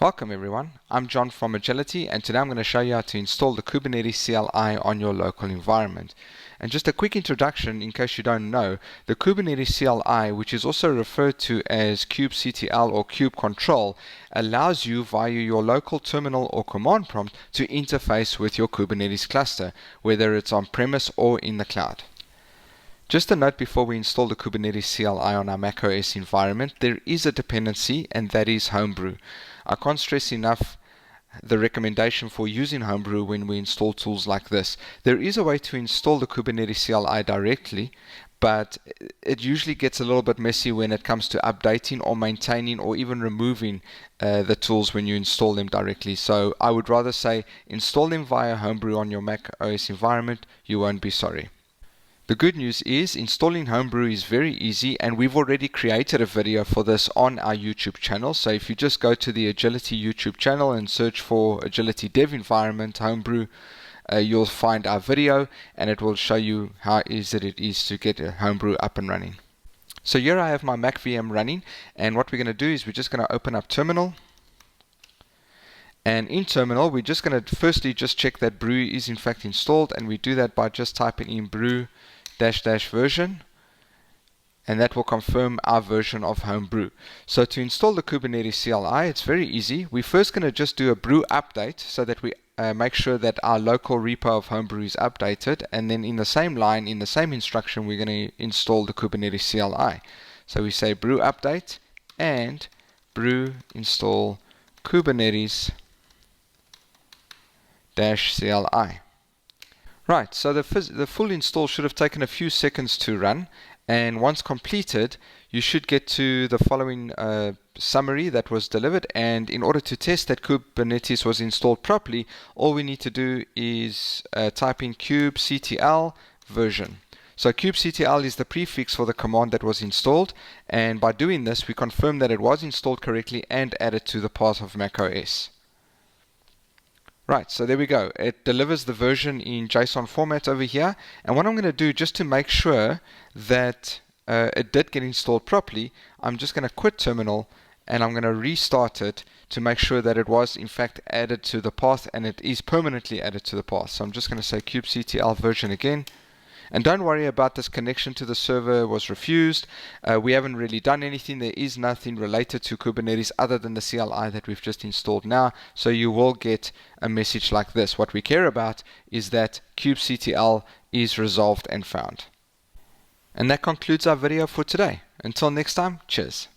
Welcome everyone, I'm John from Agilit-e, and today I'm going to show you how to install the Kubernetes CLI on your local environment. And just a quick introduction in case you don't know, the Kubernetes CLI, which is also referred to as kubectl or kubectl, allows you via your local terminal or command prompt to interface with your Kubernetes cluster, whether it's on-premise or in the cloud. Just a note before we install the Kubernetes CLI on our macOS environment, there is a dependency, and that is Homebrew. I can't stress enough the recommendation for using Homebrew when we install tools like this. There is a way to install the Kubernetes CLI directly, but it usually gets a little bit messy when it comes to updating or maintaining or even removing the tools when you install them directly. So I would rather say install them via Homebrew on your macOS environment. You won't be sorry. The good news is installing Homebrew is very easy, and we've already created a video for this on our YouTube channel. So if you just go to the Agilit-e YouTube channel and search for Agilit-e Dev Environment Homebrew, you'll find our video, and it will show you how easy it is to get Homebrew up and running. So here I have my Mac VM running, and what we're going to do is we're just going to open up Terminal. And in Terminal, we're just going to firstly just check that brew is in fact installed, and we do that by just typing in brew -- version, and that will confirm our version of Homebrew. So to install the Kubernetes CLI, it's very easy. We're first going to just do a brew update so that we make sure that our local repo of Homebrew is updated, and then in the same line, in the same instruction, we're going to install the Kubernetes CLI. So we say brew update and brew install Kubernetes -CLI. Right, so the full install should have taken a few seconds to run, and once completed, you should get to the following summary that was delivered. And in order to test that Kubernetes was installed properly, all we need to do is type in kubectl version. So kubectl is the prefix for the command that was installed, and by doing this, we confirm that it was installed correctly and added to the path of macOS. Right, so there we go. It delivers the version in JSON format over here. And what I'm going to do, just to make sure that it did get installed properly, I'm just going to quit Terminal, and I'm going to restart it to make sure that it was in fact added to the path, and it is permanently added to the path. So I'm just going to say kubectl version again. And don't worry about this connection to the server was refused. We haven't really done anything. There is nothing related to Kubernetes other than the CLI that we've just installed now. So you will get a message like this. What we care about is that kubectl is resolved and found. And that concludes our video for today. Until next time, cheers.